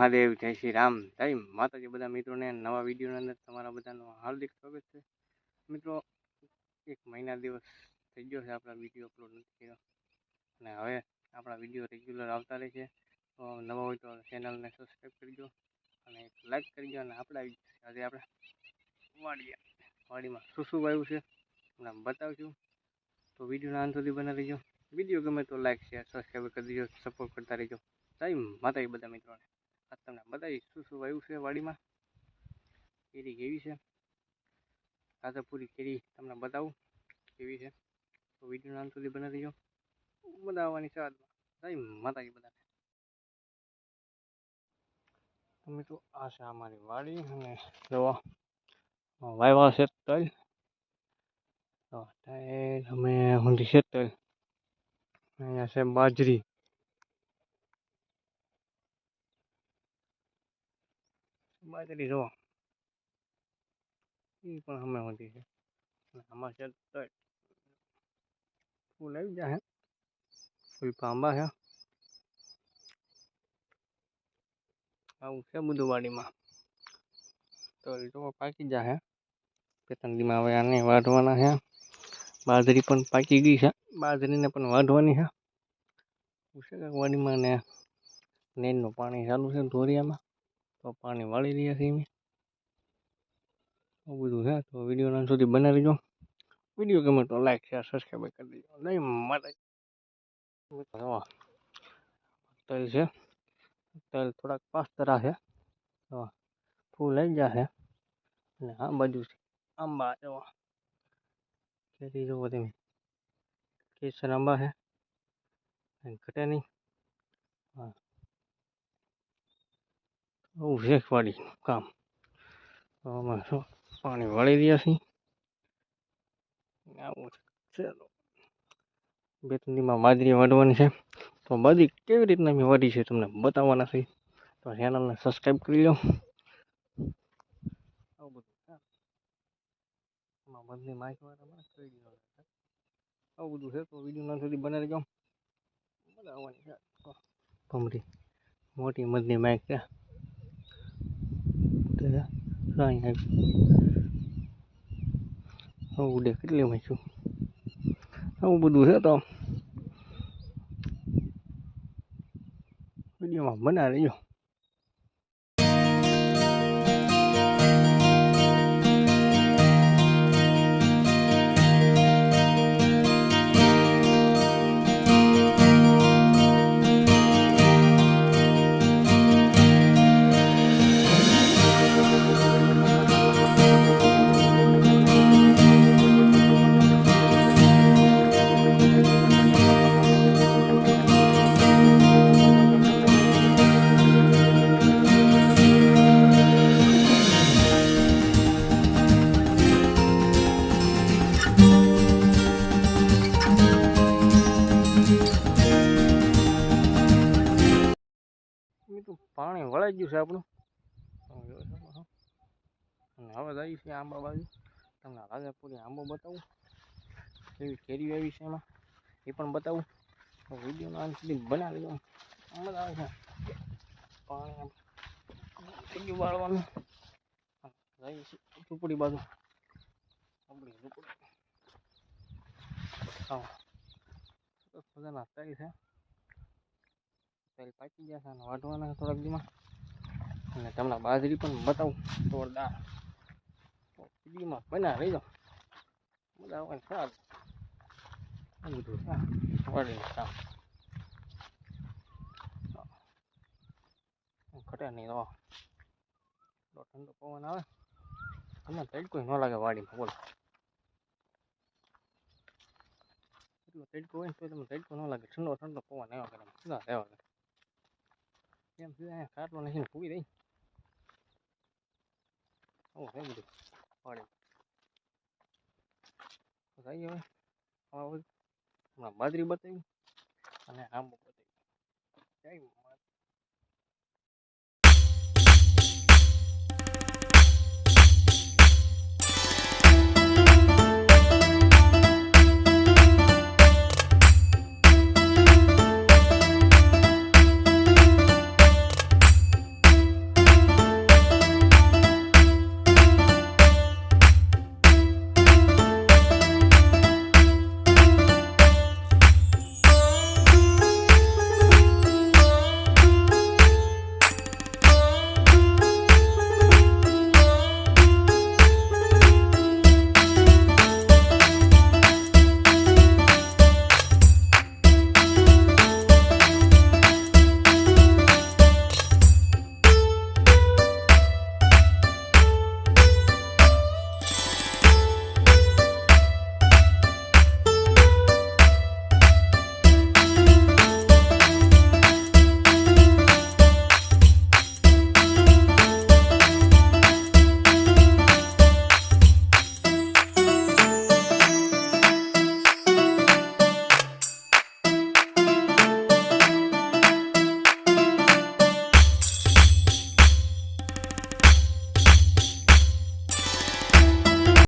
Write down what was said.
મહાદેવ, જય શ્રી રામ, જય માતાજી બધા મિત્રોને નવા વિડીયોની અંદર તમારા બધાનું હાર્દિક સ્વાગત છે. મિત્રો, એક મહિના દિવસ થઈ ગયો છે આપણા વિડીયો અપલોડ નથી કર્યો, અને હવે આપણા વિડીયો રેગ્યુલર આવતા રહે છે. તો નવા હોય તો ચેનલને સબસ્ક્રાઈબ કરજો અને લાઈક કરજો. અને આજે આપણે વાડીમાં શું વાવ્યું છે તમને બતાવશું. તો વિડીયોના અંત સુધી બનાવી દેજો. વિડીયો ગમે તો લાઈક શેર સબસ્ક્રાઈબ કરી દેજો, સપોર્ટ કરતા રહેજો. જય માતાજી બધા મિત્રોને. આજ તમને બતાવીશ શું વાવ્યું છે વાડીમાં. કેરી કેવી છે, તાજાપુરી કેરી તમને બતાવું કેવી છે. તો વિડીયોના અંત સુધી બનાવી દેજો. બનાવવાની છે જય માતાજી બધાને. તો મિત્રો, આ છે અમારી વાડી અને જોવા વાવ્યા છે તલ. અમે ઊંધી છે તલ. અહીંયા છે બાજરી. બાજરી જોવા એ પણ અમે ઊંધી છે. આમાં છે તલ. ફૂલ આવી જાય, ફૂલ આંબા છે. આવું છે બધું વાડીમાં. તલ તો પાકી જાય બે ત્રણ દીમાં. હવે આને વાઢવાના છે. બાજરી પણ પાકી ગઈ છે, બાજરીને પણ વાઢવાની છે. વાડીમાં ને નેરનું પાણી ચાલુ છે ધોરિયામાં, તો પાણી વાળી રહ્યા છીએ. આવું બધું છે. તો વિડીયો સુધી બનાવી દેજો. વિડીયો ગમે તો લાઈક શેર સબસ્ક્રાઈબ કરી દેજો. જય માતાજી. તલ છે, તલ થોડાક પાસ્તરા છે. ફૂલ આવી ગયા છે. અને આ બાજુ છે આંબા. જોવા કેરી જોવો તમે, કેસર આંબા છે, ઘટે નહીં. આવું છે વાડી કામ. તો અમે શું પાણી વાળી રહ્યા છીએ. આવું છે. બે ત્રણ દીમાં બાજરી વાઢવાની છે. તો બાજરી કેવી રીતના મેં વાઢી છે તમને બતાવવાના છે. તો ચેનલને સબસ્ક્રાઈબ કરી લો. આવું બધું છે. બંને માઇક આવું બધું છે. તો વિડીયો સુધી બનાવી જાઓ. બનાવવાની છે ભમરી મોટી મધની માઇક છે. ઉડે કેટલી માખ્યું. આવું બધું છે. તો વિડીયોમાં બનાવી લેજો. પાણી વળાઈ ગયું છે આપણું. હવે જઈએ છીએ આંબા બાજુ. તમને રાજાપુરી આંબો બતાવું, એવી કેરી આવી છે એમાં, એ પણ બતાવું. તો વિડીયોનો અંત સુધી બનાવી દઉં. મજા આવે છે. પાણી થઈ ગયું વાળવાનું. જઈએ છીએ ઝૂંપડી બાજુ. આપણી ઝૂંપડી બધાના તલ છે. તલ પાકી ગયા છે અને વાઢવાના થોડાક દીમાં. અને તમને બાજરી પણ બતાવું જોરદાર. વિડીયોમાં બના રહી જાઓ. મજા આવવાની સારું. બધું વાડીનું કામ ઘટે નહીં. ઠંડો પવન આવે તમને તડકો ન લાગે વાડીમાં. બોલો, એટલો તડકો હોય ને તો તમને તડકો ન લાગે. ઠંડો ઠંડો પવન આવ્યા કરે. મજા રહેવા કરે. એમ સીધા અહીંયા કાટલો નાખીને પૂરી રહી. આવું છે બધું વાડી. જઈએ હવે હમણાં બાજરી બતાવી અને આંબો બતાવી. જય